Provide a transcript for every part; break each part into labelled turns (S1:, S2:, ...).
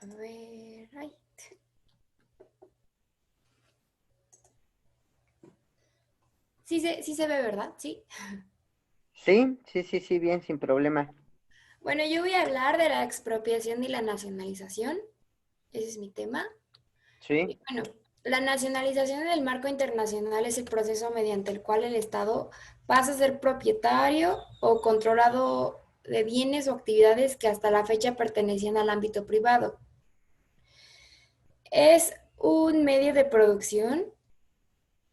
S1: A ver, ay. Sí se ve, ¿verdad? Sí.
S2: Sí, sí, sí, sí, bien, sin problema.
S1: Bueno, yo voy a hablar de la expropiación y la nacionalización. Ese es mi tema. Y
S2: Sí,
S1: bueno, la nacionalización en el marco internacional es el proceso mediante el cual el Estado pasa a ser propietario o controlado de bienes o actividades que hasta la fecha pertenecían al ámbito privado. Es un medio de producción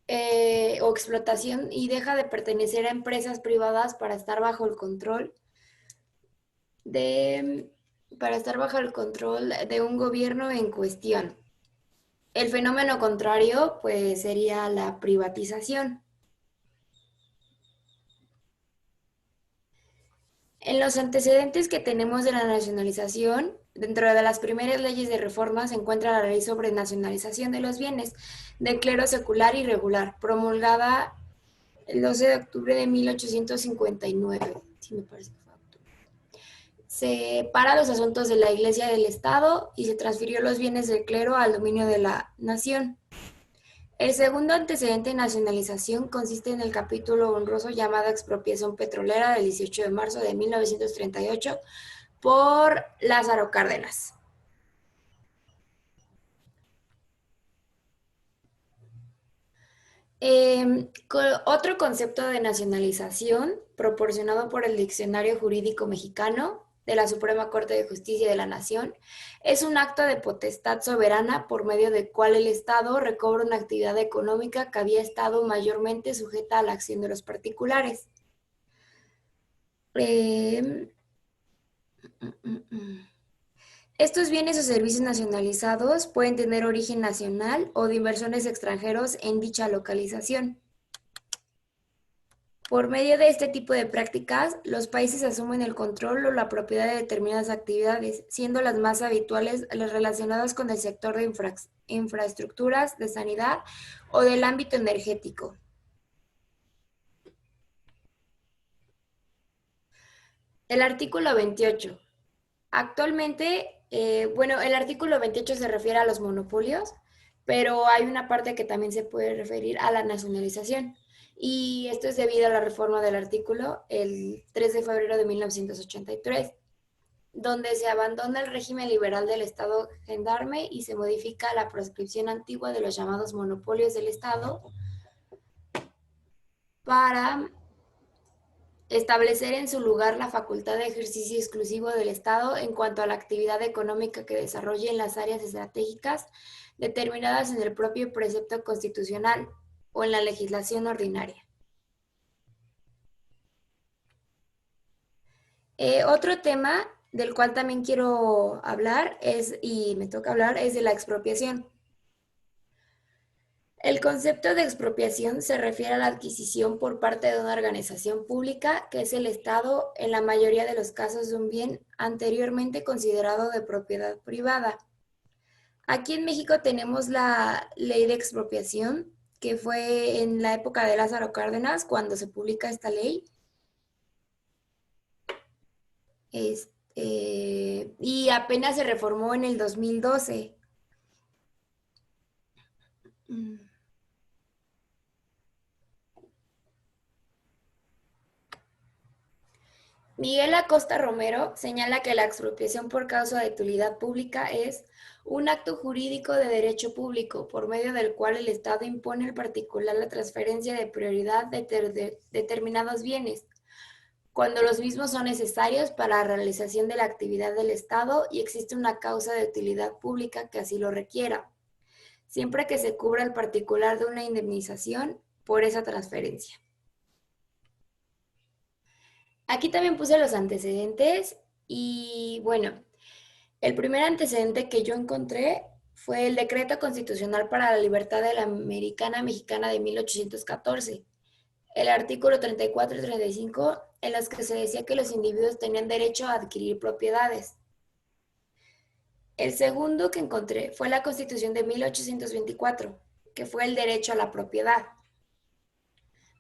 S1: o explotación y deja de pertenecer a empresas privadas de, para estar bajo el control de un gobierno en cuestión. El fenómeno contrario, pues, sería la privatización. En los antecedentes que tenemos de la nacionalización, dentro de las primeras leyes de reforma se encuentra la ley sobre nacionalización de los bienes de clero secular y regular, promulgada el 12 de octubre de 1859. Sí, me parece que fue octubre. Se separa los asuntos de la Iglesia del Estado y se transfirió los bienes del clero al dominio de la nación. El segundo antecedente de nacionalización consiste en el capítulo honroso llamado expropiación petrolera del 18 de marzo de 1938 por Lázaro Cárdenas. Otro concepto de nacionalización proporcionado por el Diccionario Jurídico Mexicano de la Suprema Corte de Justicia de la Nación es un acto de potestad soberana por medio del cual el Estado recobra una actividad económica que había estado mayormente sujeta a la acción de los particulares. Eh, Estos bienes o servicios nacionalizados pueden tener origen nacional o de inversores extranjeros en dicha localización. Por medio de este tipo de prácticas, los países asumen el control o la propiedad de determinadas actividades, siendo las más habituales las relacionadas con el sector de infraestructuras, de sanidad o del ámbito energético. El artículo 28. Actualmente, bueno, el artículo 28 se refiere a los monopolios, pero hay una parte que también se puede referir a la nacionalización. Y esto es debido a la reforma del artículo el 3 de febrero de 1983, donde se abandona el régimen liberal del Estado gendarme y se modifica la proscripción antigua de los llamados monopolios del Estado para establecer en su lugar la facultad de ejercicio exclusivo del Estado en cuanto a la actividad económica que desarrolle en las áreas estratégicas determinadas en el propio precepto constitucional o en la legislación ordinaria. Otro tema del cual también quiero hablar y me toca hablar, es de la expropiación. El concepto de expropiación se refiere a la adquisición por parte de una organización pública, que es el Estado, en la mayoría de los casos de un bien anteriormente considerado de propiedad privada. Aquí en México tenemos la ley de expropiación, que fue en la época de Lázaro Cárdenas cuando se publica esta ley. Y apenas se reformó en el 2012. Miguel Acosta Romero señala que la expropiación por causa de utilidad pública es un acto jurídico de derecho público por medio del cual el Estado impone al particular la transferencia de prioridad de determinados bienes, cuando los mismos son necesarios para la realización de la actividad del Estado y existe una causa de utilidad pública que así lo requiera, siempre que se cubra al particular de una indemnización por esa transferencia. Aquí también puse los antecedentes y bueno, el primer antecedente que yo encontré fue el Decreto Constitucional para la Libertad de la Americana Mexicana de 1814, el artículo 34 y 35, en los que se decía que los individuos tenían derecho a adquirir propiedades. El segundo que encontré fue la Constitución de 1824, que fue el derecho a la propiedad.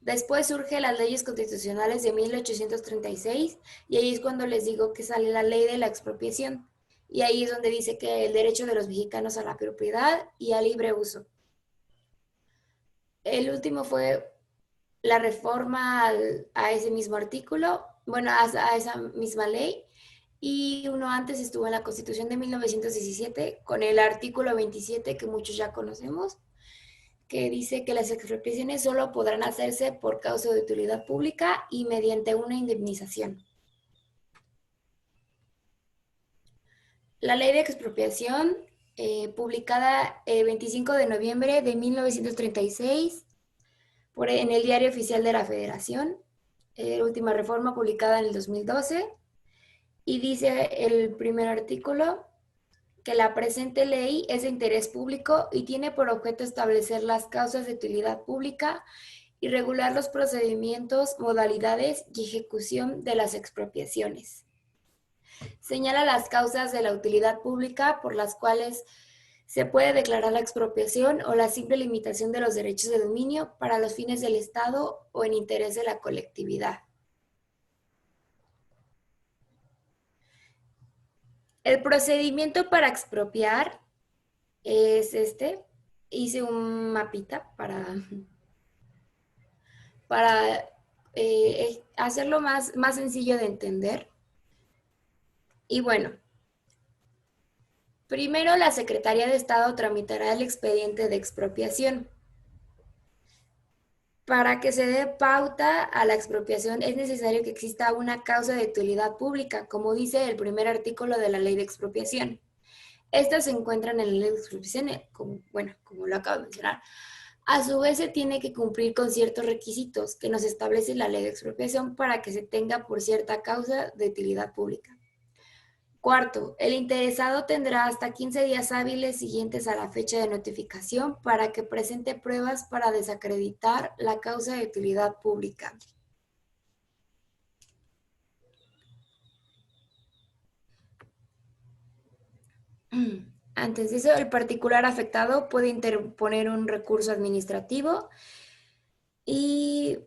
S1: Después surgen las leyes constitucionales de 1836 y ahí es cuando les digo que sale la ley de la expropiación, y ahí es donde dice que el derecho de los mexicanos a la propiedad y al libre uso. El último fue la reforma a ese mismo artículo, bueno, a esa misma ley, y uno antes estuvo en la Constitución de 1917 con el artículo 27 que muchos ya conocemos, que dice que las expropiaciones solo podrán hacerse por causa de utilidad pública y mediante una indemnización. La ley de expropiación, publicada el 25 de noviembre de 1936 en el Diario Oficial de la Federación, última reforma publicada en el 2012, y dice el primer artículo que la presente ley es de interés público y tiene por objeto establecer las causas de utilidad pública y regular los procedimientos, modalidades y ejecución de las expropiaciones. Señala las causas de la utilidad pública por las cuales se puede declarar la expropiación o la simple limitación de los derechos de dominio para los fines del Estado o en interés de la colectividad. El procedimiento para expropiar es este. Hice un mapita para hacerlo más sencillo de entender. Y bueno, primero la Secretaría de Estado tramitará el expediente de expropiación. Para que se dé pauta a la expropiación es necesario que exista una causa de utilidad pública, como dice el primer artículo de la Ley de Expropiación. Estas se encuentran en la Ley de Expropiación, como lo acabo de mencionar. A su vez, se tiene que cumplir con ciertos requisitos que nos establece la Ley de Expropiación para que se tenga por cierta causa de utilidad pública. Cuarto, el interesado tendrá hasta 15 días hábiles siguientes a la fecha de notificación para que presente pruebas para desacreditar la causa de utilidad pública. Antes de eso, el particular afectado puede interponer un recurso administrativo y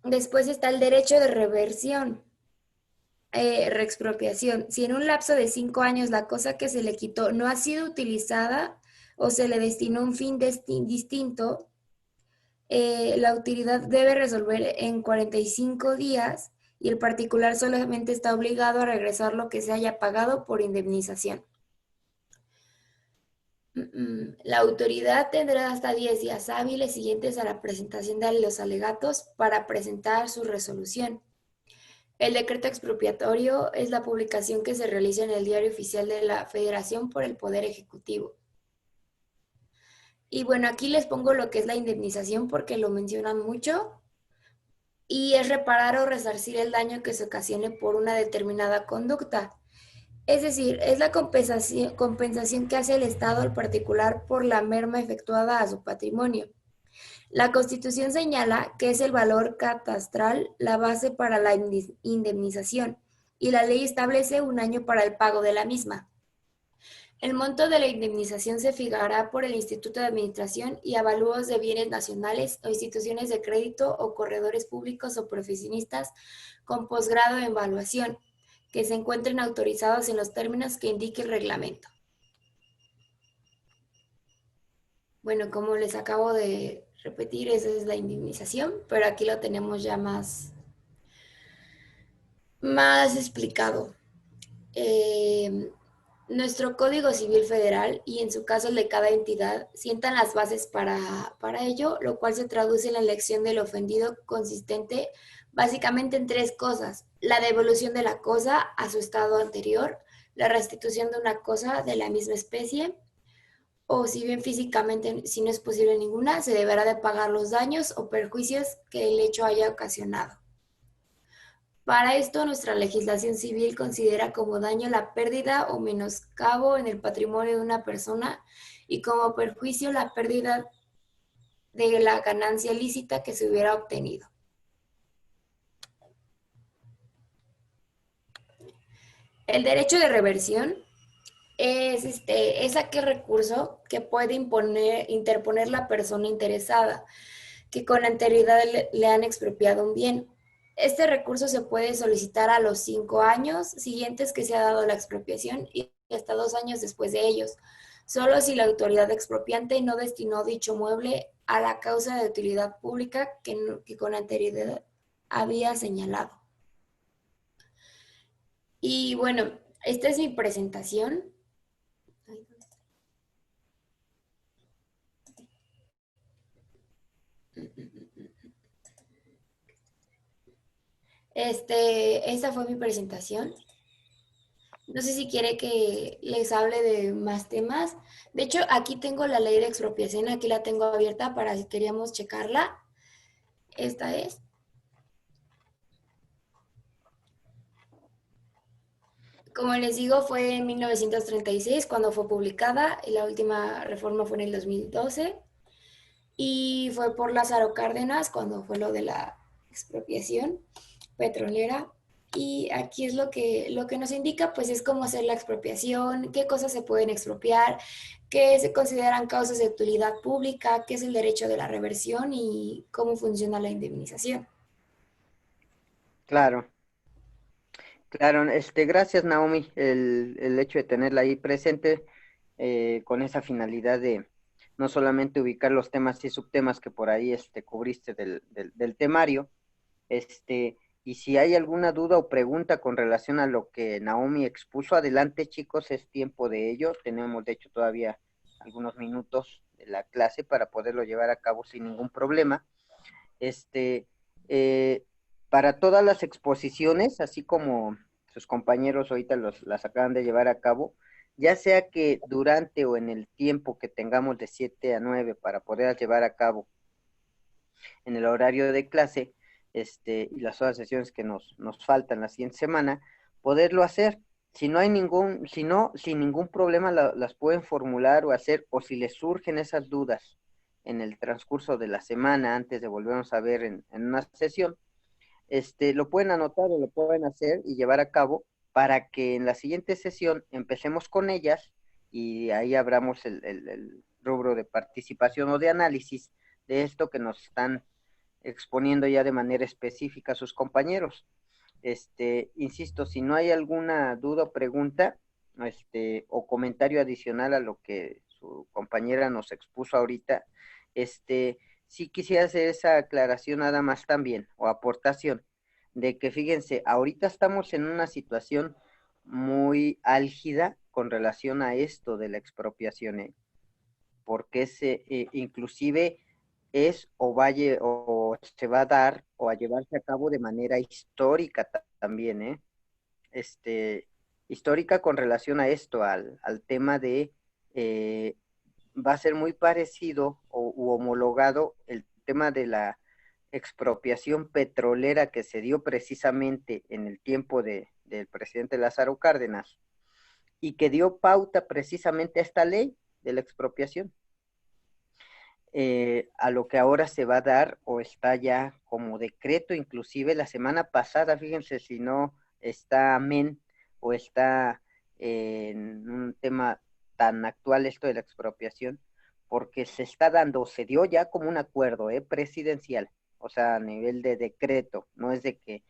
S1: después está el derecho de reversión. Reexpropiación. Si en un lapso de 5 años la cosa que se le quitó no ha sido utilizada o se le destinó un fin distinto, la utilidad debe resolver en 45 días y el particular solamente está obligado a regresar lo que se haya pagado por indemnización. La autoridad tendrá hasta 10 días hábiles siguientes a la presentación de los alegatos para presentar su resolución. El decreto expropiatorio es la publicación que se realiza en el Diario Oficial de la Federación por el Poder Ejecutivo. Y bueno, aquí les pongo lo que es la indemnización porque lo mencionan mucho. Y es reparar o resarcir el daño que se ocasione por una determinada conducta. Es decir, es la compensación que hace el Estado al particular por la merma efectuada a su patrimonio. La Constitución señala que es el valor catastral la base para la indemnización y la ley establece un año para el pago de la misma. El monto de la indemnización se fijará por el Instituto de Administración y Avalúos de Bienes Nacionales o instituciones de crédito o corredores públicos o profesionistas con posgrado en evaluación que se encuentren autorizados en los términos que indique el reglamento. Bueno, como les acabo de repetir, esa es la indemnización, pero aquí lo tenemos ya más explicado. Nuestro Código Civil Federal y en su caso el de cada entidad sientan las bases para ello, lo cual se traduce en la elección del ofendido consistente básicamente en 3 cosas: la devolución de la cosa a su estado anterior, la restitución de una cosa de la misma especie, o si bien físicamente si no es posible ninguna, se deberá de pagar los daños o perjuicios que el hecho haya ocasionado. Para esto, nuestra legislación civil considera como daño la pérdida o menoscabo en el patrimonio de una persona y como perjuicio la pérdida de la ganancia lícita que se hubiera obtenido. El derecho de reversión es aquel recurso que puede interponer la persona interesada que con anterioridad le han expropiado un bien. Este recurso se puede solicitar a los 5 años siguientes que se ha dado la expropiación y y hasta 2 años después de ellos, solo si la autoridad expropiante no destinó dicho mueble a la causa de utilidad pública que con anterioridad había señalado. Y bueno, esta es mi presentación. Esta fue mi presentación. No sé si quiere que les hable de más temas. De hecho, aquí tengo la ley de expropiación, aquí la tengo abierta para si queríamos checarla. Esta es. Como les digo, fue en 1936 cuando fue publicada y la última reforma fue en el 2012 y fue por Lázaro Cárdenas cuando fue lo de la expropiación petrolera. Y aquí es lo que nos indica, pues es cómo hacer la expropiación, qué cosas se pueden expropiar, qué se consideran causas de utilidad pública, qué es el derecho de la reversión y cómo funciona la indemnización.
S2: Claro, claro. Gracias, Naomi, el hecho de tenerla ahí presente con esa finalidad de no solamente ubicar los temas y subtemas que por ahí cubriste del temario, y si hay alguna duda o pregunta con relación a lo que Naomi expuso, adelante, chicos, es tiempo de ello. Tenemos, de hecho, todavía algunos minutos de la clase para poderlo llevar a cabo sin ningún problema. Este, eh, para todas las exposiciones, así como sus compañeros ahorita las acaban de llevar a cabo, ya sea que durante o en el tiempo que tengamos de 7 a 9 para poder llevar a cabo en el horario de clase, y las otras sesiones que nos faltan la siguiente semana, poderlo hacer. Si no hay sin ningún problema las pueden formular o hacer, o si les surgen esas dudas en el transcurso de la semana antes de volvernos a ver en una sesión, lo pueden anotar o lo pueden hacer y llevar a cabo para que en la siguiente sesión empecemos con ellas y ahí abramos el rubro de participación o de análisis de esto que nos están exponiendo ya de manera específica a sus compañeros. Insisto, si no hay alguna duda o pregunta, o comentario adicional a lo que su compañera nos expuso ahorita, sí quisiera hacer esa aclaración nada más también, o aportación, de que fíjense, ahorita estamos en una situación muy álgida con relación a esto de la expropiación, porque inclusive es o se va a dar o a llevarse a cabo de manera histórica también, Este, histórica con relación a esto, al tema de, va a ser muy parecido u homologado el tema de la expropiación petrolera que se dio precisamente en el tiempo del presidente Lázaro Cárdenas y que dio pauta precisamente a esta ley de la expropiación. A lo que ahora se va a dar o está ya como decreto, inclusive la semana pasada, fíjense si no está amén o está en un tema tan actual esto de la expropiación, porque se está dando, se dio ya como un acuerdo presidencial, o sea, a nivel de decreto, no es de que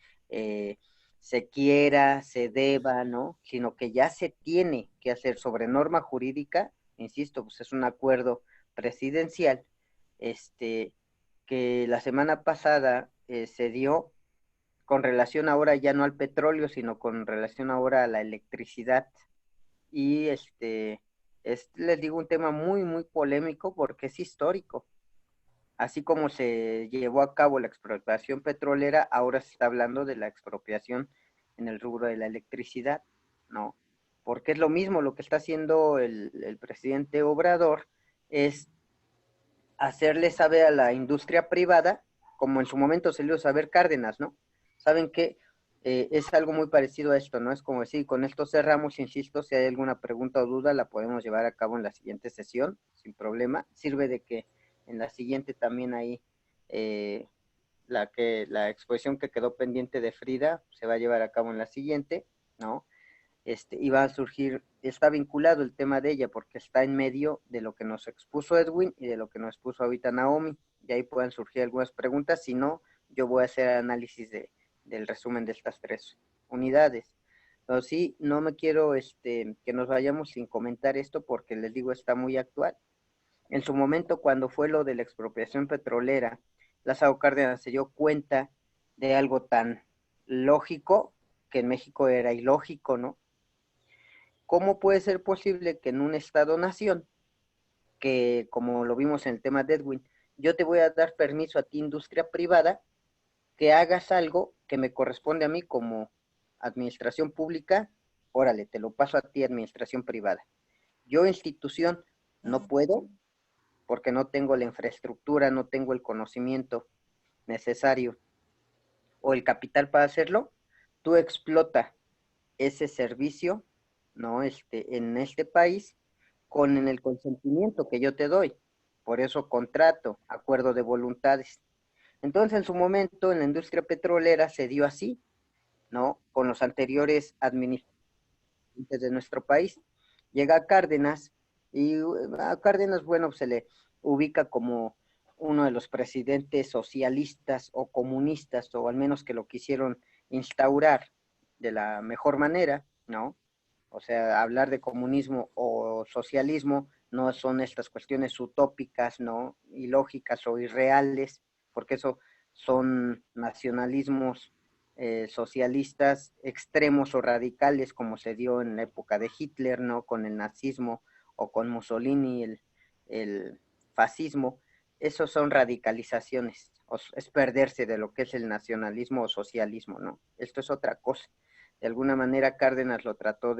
S2: se quiera, se deba, ¿no? Sino que ya se tiene que hacer sobre norma jurídica, insisto, pues es un acuerdo presidencial, que la semana pasada se dio con relación ahora ya no al petróleo, sino con relación ahora a la electricidad. Y les digo, un tema muy, muy polémico porque es histórico. Así como se llevó a cabo la expropiación petrolera, ahora se está hablando de la expropiación en el rubro de la electricidad, ¿no? Porque es lo mismo lo que está haciendo el presidente Obrador, es hacerle saber a la industria privada, como en su momento se le dio saber Cárdenas, ¿no? Saben que es algo muy parecido a esto, ¿no? Es como decir, con esto cerramos, insisto, si hay alguna pregunta o duda, la podemos llevar a cabo en la siguiente sesión, sin problema. Sirve de que en la siguiente también ahí la exposición que quedó pendiente de Frida se va a llevar a cabo en la siguiente, ¿no? Y va a surgir, está vinculado el tema de ella porque está en medio de lo que nos expuso Edwin y de lo que nos expuso ahorita Naomi, y ahí pueden surgir algunas preguntas, si no, yo voy a hacer análisis del resumen de estas tres unidades. Pero sí, no me quiero que nos vayamos sin comentar esto porque les digo, está muy actual. En su momento, cuando fue lo de la expropiación petrolera, Lázaro Cárdenas se dio cuenta de algo tan lógico, que en México era ilógico, ¿no? ¿Cómo puede ser posible que en un Estado-nación, que como lo vimos en el tema de Edwin, yo te voy a dar permiso a ti, industria privada, que hagas algo que me corresponde a mí como administración pública? Órale, te lo paso a ti, administración privada. Yo, institución, no puedo porque no tengo la infraestructura, no tengo el conocimiento necesario o el capital para hacerlo. Tú explota ese servicio, ¿no? En este país con el consentimiento que yo te doy. Por eso contrato, acuerdo de voluntades. Entonces, en su momento, en la industria petrolera se dio así, ¿no? Con los anteriores administradores de nuestro país. Llega Cárdenas y a Cárdenas, bueno, se le ubica como uno de los presidentes socialistas o comunistas, o al menos que lo quisieron instaurar de la mejor manera, ¿no? O sea, hablar de comunismo o socialismo no son estas cuestiones utópicas, ¿no? Ilógicas o irreales, porque eso son nacionalismos socialistas extremos o radicales, como se dio en la época de Hitler, ¿no? Con el nazismo, o con Mussolini, el fascismo. Esos son radicalizaciones, es perderse de lo que es el nacionalismo o socialismo, ¿no? Esto es otra cosa. De alguna manera Cárdenas lo trató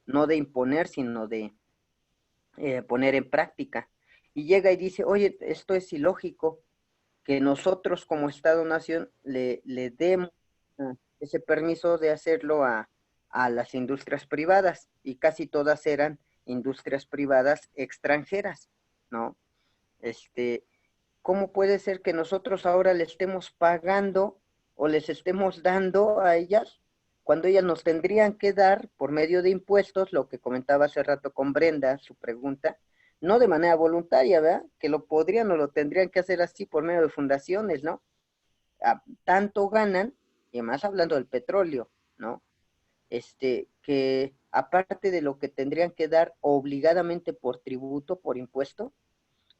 S2: no de imponer, sino de poner en práctica. Y llega y dice, oye, esto es ilógico, que nosotros como Estado-nación le demos ese permiso de hacerlo a las industrias privadas, y casi todas eran industrias privadas extranjeras, ¿no? ¿Cómo puede ser que nosotros ahora le estemos pagando o les estemos dando a ellas cuando ellas nos tendrían que dar por medio de impuestos, lo que comentaba hace rato con Brenda, su pregunta, no de manera voluntaria, ¿verdad? Que lo podrían o lo tendrían que hacer así por medio de fundaciones, ¿no? Tanto ganan, y además hablando del petróleo, ¿no? Que aparte de lo que tendrían que dar obligadamente por tributo, por impuesto,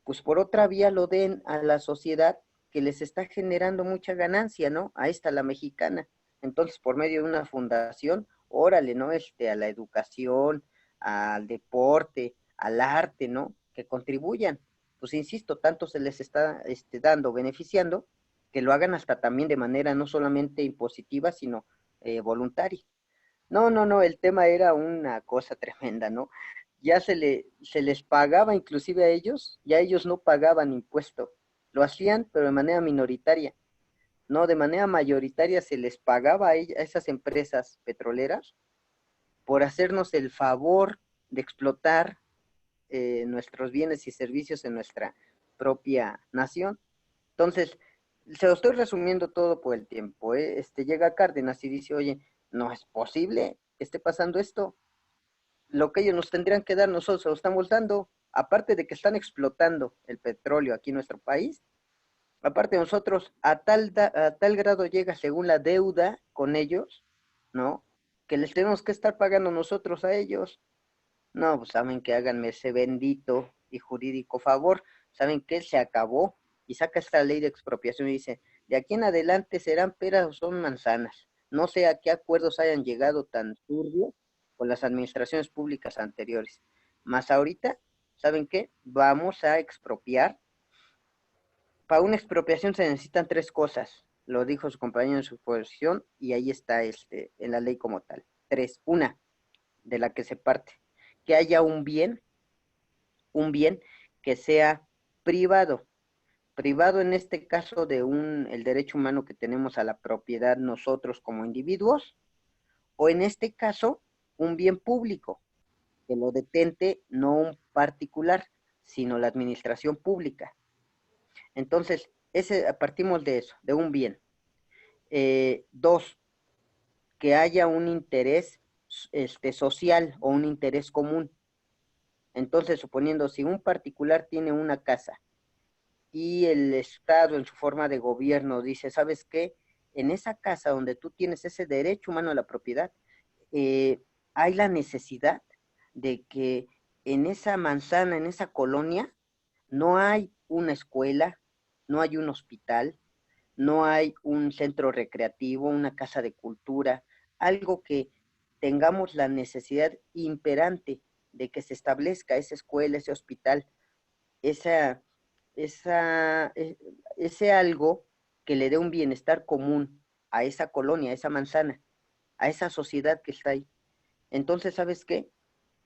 S2: pues por otra vía lo den a la sociedad que les está generando mucha ganancia, ¿no? A esta, la mexicana. Entonces, por medio de una fundación, órale, ¿no? A la educación, al deporte, al arte, ¿no? Que contribuyan. Pues insisto, tanto se les está dando, beneficiando, que lo hagan hasta también de manera no solamente impositiva, sino voluntaria. No, no, no, el tema era una cosa tremenda, ¿no? Ya se les pagaba inclusive a ellos, ya ellos no pagaban impuesto, lo hacían pero de manera minoritaria, no, de manera mayoritaria se les pagaba a esas empresas petroleras por hacernos el favor de explotar nuestros bienes y servicios en nuestra propia nación. Entonces, se lo estoy resumiendo todo por el tiempo, ¿eh? Llega Cárdenas y dice, oye, no es posible que esté pasando esto, lo que ellos nos tendrían que dar, nosotros se lo estamos dando, aparte de que están explotando el petróleo aquí en nuestro país, aparte de nosotros, a tal grado llega según la deuda con ellos, ¿no? Que les tenemos que estar pagando nosotros a ellos. No, pues saben que háganme ese bendito y jurídico favor, saben que se acabó, y saca esta ley de expropiación y dice, de aquí en adelante serán peras o son manzanas. No sé a qué acuerdos hayan llegado tan turbios con las administraciones públicas anteriores. Más ahorita, ¿saben qué? Vamos a expropiar. Para una expropiación se necesitan tres cosas, lo dijo su compañero en su posición, y ahí está en la ley como tal. Tres. Una, de la que se parte, que haya un bien que sea privado. Privado en este caso de el derecho humano que tenemos a la propiedad nosotros como individuos, o en este caso, un bien público, que lo detente no un particular, sino la administración pública. Entonces, partimos de eso, de un bien. Dos, que haya un interés social o un interés común. Entonces, suponiendo si un particular tiene una casa y el Estado en su forma de gobierno dice, ¿sabes qué? En esa casa donde tú tienes ese derecho humano a la propiedad, hay la necesidad de que en esa manzana, en esa colonia, no hay una escuela, no hay un hospital, no hay un centro recreativo, una casa de cultura, algo que tengamos la necesidad imperante de que se establezca esa escuela, ese hospital, esa, esa, ese algo que le dé un bienestar común a esa colonia, a esa manzana, a esa sociedad que está ahí. Entonces, ¿sabes qué?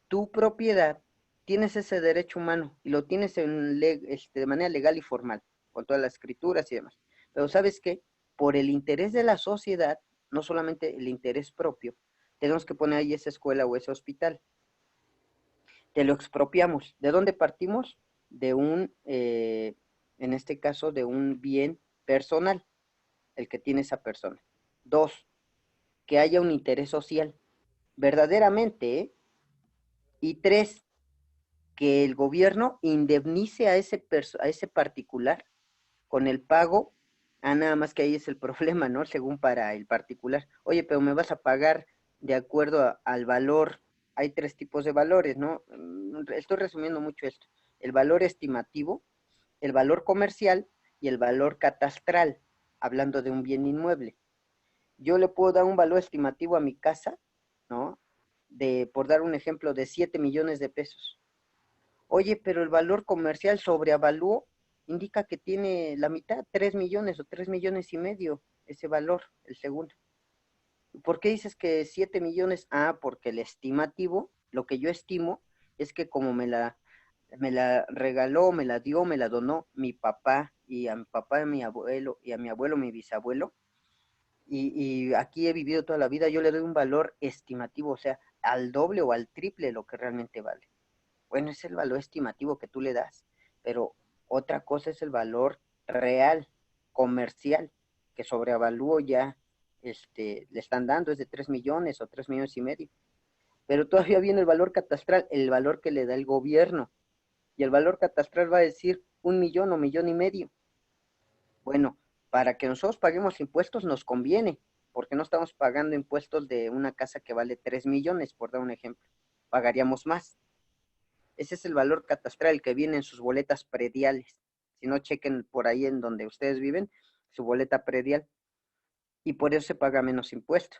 S2: Tu propiedad, tienes ese derecho humano y lo tienes de manera legal y formal, con todas las escrituras y demás. Pero ¿sabes qué? Por el interés de la sociedad, no solamente el interés propio, tenemos que poner ahí esa escuela o ese hospital. Te lo expropiamos. ¿De dónde partimos? De en este caso, de un bien personal, el que tiene esa persona. Dos, que haya un interés social, verdaderamente, ¿eh? Y tres, que el gobierno indemnice a ese particular con el pago. Nada más que ahí es el problema, ¿no? Según para el particular. Oye, pero me vas a pagar de acuerdo al valor. Hay tres tipos de valores, ¿no? Estoy resumiendo mucho esto. El valor estimativo, el valor comercial y el valor catastral, hablando de un bien inmueble. Yo le puedo dar un valor estimativo a mi casa, ¿no? Por dar un ejemplo, de 7 millones de pesos. Oye, pero el valor comercial sobreavalúo, indica que tiene la mitad, 3 millones o 3 millones y medio, ese valor, el segundo. ¿Por qué dices que 7 millones? Ah, porque el estimativo, lo que yo estimo, es que como me la regaló, me la dio, me la donó mi papá, y a mi papá, a mi abuelo, y a mi abuelo, mi bisabuelo, y aquí he vivido toda la vida, yo le doy un valor estimativo, o sea, al doble o al triple de lo que realmente vale. Bueno, es el valor estimativo que tú le das, pero otra cosa es el valor real, comercial, que sobreavalúo ya, le están dando, es de 3 millones o 3 millones y medio. Pero todavía viene el valor catastral, el valor que le da el gobierno. Y el valor catastral va a decir 1 millón o millón y medio. Bueno, para que nosotros paguemos impuestos nos conviene, porque no estamos pagando impuestos de una casa que vale 3 millones, por dar un ejemplo. Pagaríamos más. Ese es el valor catastral que viene en sus boletas prediales. Si no, chequen por ahí en donde ustedes viven, su boleta predial. Y por eso se paga menos impuesto.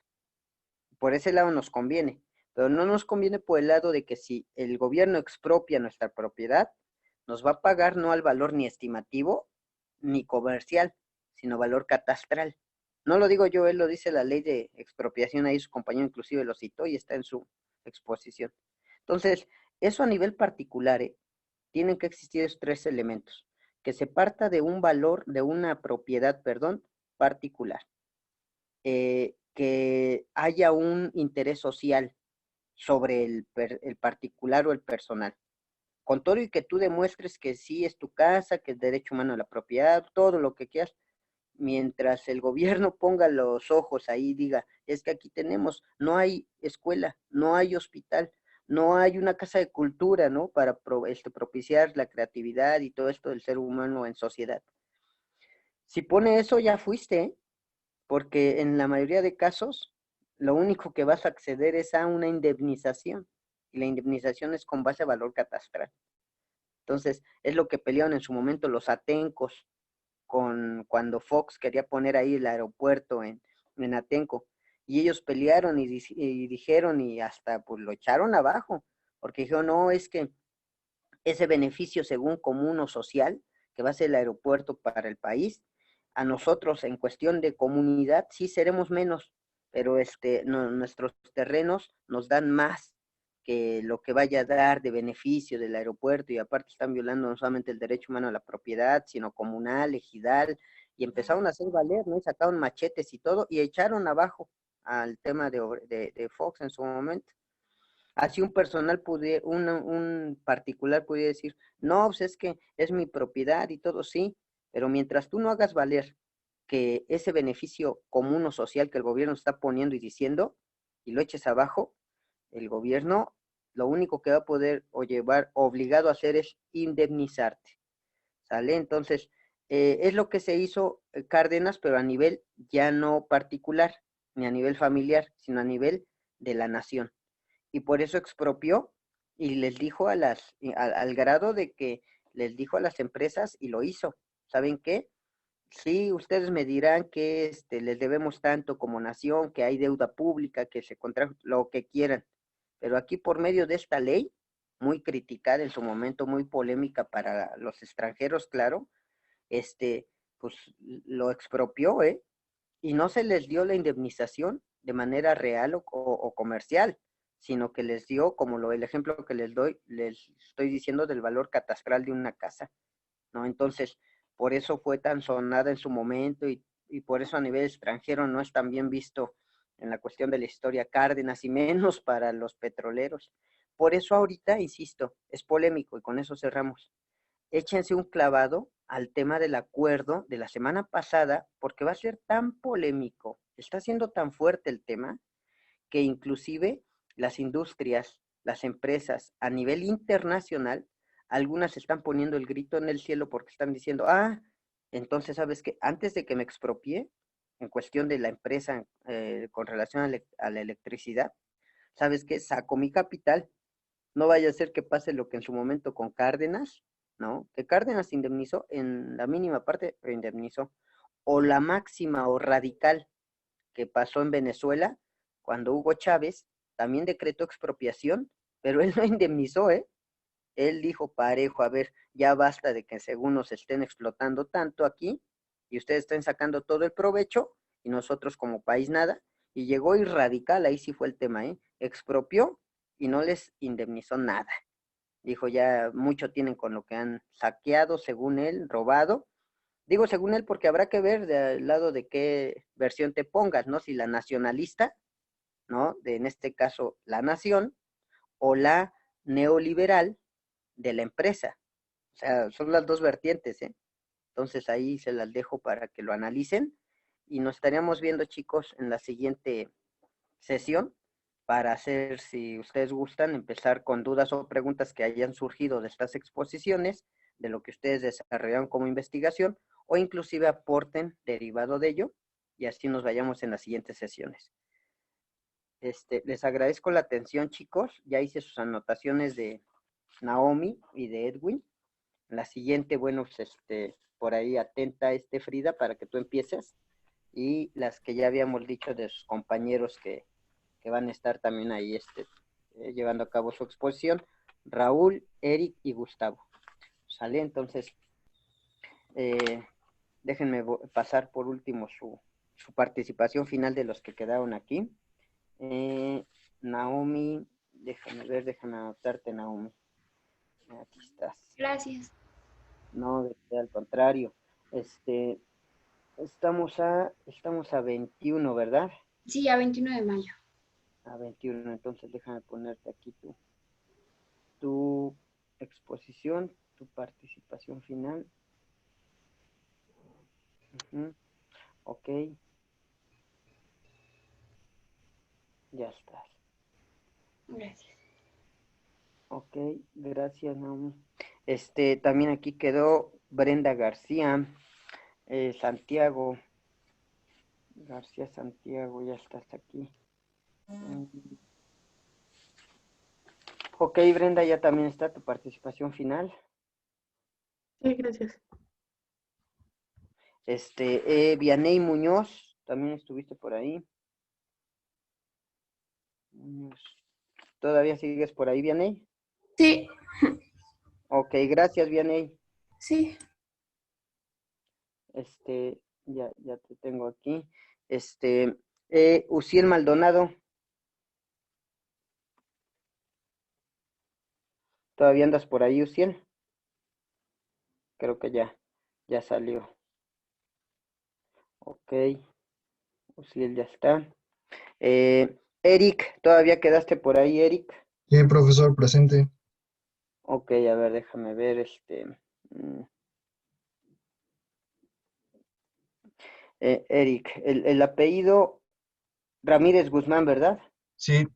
S2: Por ese lado nos conviene. Pero no nos conviene por el lado de que si el gobierno expropia nuestra propiedad, nos va a pagar no al valor ni estimativo ni comercial, sino valor catastral. No lo digo yo, él lo dice la ley de expropiación, ahí su compañero inclusive lo citó y está en su exposición. Entonces, eso a nivel particular, tienen que existir esos tres elementos, que se parta de un valor, de una propiedad, perdón, particular, que haya un interés social sobre el particular o el personal, con todo y que tú demuestres que sí es tu casa, que es derecho humano a la propiedad, todo lo que quieras, mientras el gobierno ponga los ojos ahí y diga, es que aquí tenemos, no hay escuela, no hay hospital, no hay una casa de cultura, ¿no? Para propiciar la creatividad y todo esto del ser humano en sociedad. Si pone eso, ya fuiste, ¿eh? Porque en la mayoría de casos, lo único que vas a acceder es a una indemnización, y la indemnización es con base a valor catastral. Entonces, es lo que pelearon en su momento los atencos, cuando Fox quería poner ahí el aeropuerto en Atenco, y ellos pelearon y dijeron y hasta pues lo echaron abajo, porque dijeron, no, es que ese beneficio según común o social que va a ser el aeropuerto para el país, a nosotros en cuestión de comunidad sí seremos menos, pero no, nuestros terrenos nos dan más que lo que vaya a dar de beneficio del aeropuerto, y aparte están violando no solamente el derecho humano a la propiedad, sino comunal, ejidal, y empezaron a hacer valer, ¿no? Y sacaron machetes y todo, y echaron abajo al tema de Fox en su momento. Así un personal pudiera, un particular pudiera decir, no, pues es que es mi propiedad y todo, sí, pero mientras tú no hagas valer que ese beneficio común o social que el gobierno está poniendo y diciendo, y lo eches abajo, el gobierno lo único que va a poder o llevar obligado a hacer es indemnizarte, ¿sale? Entonces, es lo que se hizo Cárdenas, pero a nivel ya no particular, ni a nivel familiar, sino a nivel de la nación. Y por eso expropió y les dijo al grado de que les dijo a las empresas y lo hizo. ¿Saben qué? Sí, ustedes me dirán que les debemos tanto como nación, que hay deuda pública, que se contrajo, lo que quieran. Pero aquí por medio de esta ley, muy criticada en su momento, muy polémica para los extranjeros, claro, pues lo expropió, ¿eh? Y no se les dio la indemnización de manera real o comercial, sino que les dio, como el ejemplo que les doy, les estoy diciendo del valor catastral de una casa, ¿no? Entonces, por eso fue tan sonada en su momento y por eso a nivel extranjero no es tan bien visto en la cuestión de la historia Cárdenas y menos para los petroleros. Por eso ahorita, insisto, es polémico y con eso cerramos. Échense un clavado al tema del acuerdo de la semana pasada porque va a ser tan polémico, está siendo tan fuerte el tema que inclusive las industrias, las empresas a nivel internacional, algunas están poniendo el grito en el cielo porque están diciendo, entonces, ¿sabes qué? Antes de que me expropie, en cuestión de la empresa con relación a la electricidad, ¿sabes qué? Saco mi capital, no vaya a ser que pase lo que en su momento con Cárdenas, ¿no? Que Cárdenas indemnizó en la mínima parte, pero indemnizó, o la máxima o radical que pasó en Venezuela, cuando Hugo Chávez también decretó expropiación, pero él no indemnizó, ¿eh? Él dijo parejo, a ver, ya basta de que según nos estén explotando tanto aquí y ustedes estén sacando todo el provecho y nosotros como país nada. Y llegó y radical, ahí sí fue el tema, ¿eh? Expropió y no les indemnizó nada. Dijo, ya mucho tienen con lo que han saqueado, según él, robado. Digo según él porque habrá que ver del lado de qué versión te pongas, ¿no? Si la nacionalista, ¿no? En este caso, la nación, o la neoliberal de la empresa. O sea, son las dos vertientes, ¿eh? Entonces ahí se las dejo para que lo analicen y nos estaríamos viendo, chicos, en la siguiente sesión para hacer, si ustedes gustan, empezar con dudas o preguntas que hayan surgido de estas exposiciones, de lo que ustedes desarrollaron como investigación, o inclusive aporten derivado de ello, y así nos vayamos en las siguientes sesiones. Les agradezco la atención, chicos. Ya hice sus anotaciones de Naomi y de Edwin. La siguiente, bueno, pues por ahí atenta Frida para que tú empieces. Y las que ya habíamos dicho de sus compañeros que van a estar también ahí llevando a cabo su exposición, Raúl, Eric y Gustavo. ¿Sale? Entonces, déjenme pasar por último su participación final de los que quedaron aquí. Naomi, déjame anotarte, Naomi. Aquí estás.
S1: Gracias.
S2: No, al contrario. Estamos a 21, ¿verdad?
S1: Sí, a 21 de mayo.
S2: A 21, entonces déjame ponerte aquí tu exposición, tu participación final. Ok, ya estás.
S1: Gracias.
S2: Ok, gracias, Naomi. También aquí quedó Brenda García, Santiago. García Santiago, ya estás aquí. Ok, Brenda, ya también está tu participación final.
S3: Sí, gracias.
S2: Vianey Muñoz, también estuviste por ahí. ¿Todavía sigues por ahí, Vianey?
S3: Sí,
S2: Ok, gracias, Vianey.
S3: sí.
S2: Ya te tengo aquí. Uciel Maldonado. ¿Todavía andas por ahí, Uciel? Creo que ya salió. Ok, Uciel ya está. Eric, ¿todavía quedaste por ahí, Eric?
S4: Sí, profesor, presente.
S2: Ok, a ver, déjame ver, Eric, el apellido Ramírez Guzmán, ¿verdad?
S4: Sí,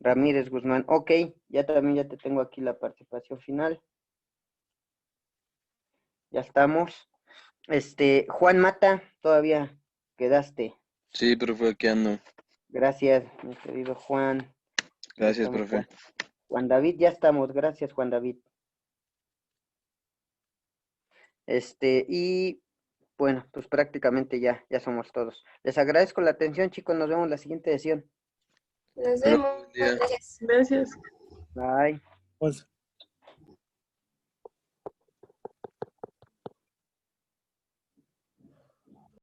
S2: Ramírez Guzmán, ok, ya te tengo aquí la participación final. Ya estamos. Juan Mata, todavía quedaste.
S5: Sí, profe, aquí ando.
S2: Gracias, mi querido Juan.
S5: Gracias,
S2: Estamos,
S5: profe.
S2: Juan David, ya estamos. Gracias, Juan David. Y bueno, pues prácticamente ya somos todos. Les agradezco la atención, chicos. Nos vemos en la siguiente sesión.
S1: Nos
S5: Hasta luego,
S1: vemos.
S5: buen día.
S1: Gracias.
S3: Gracias.
S2: Bye.
S6: Pues,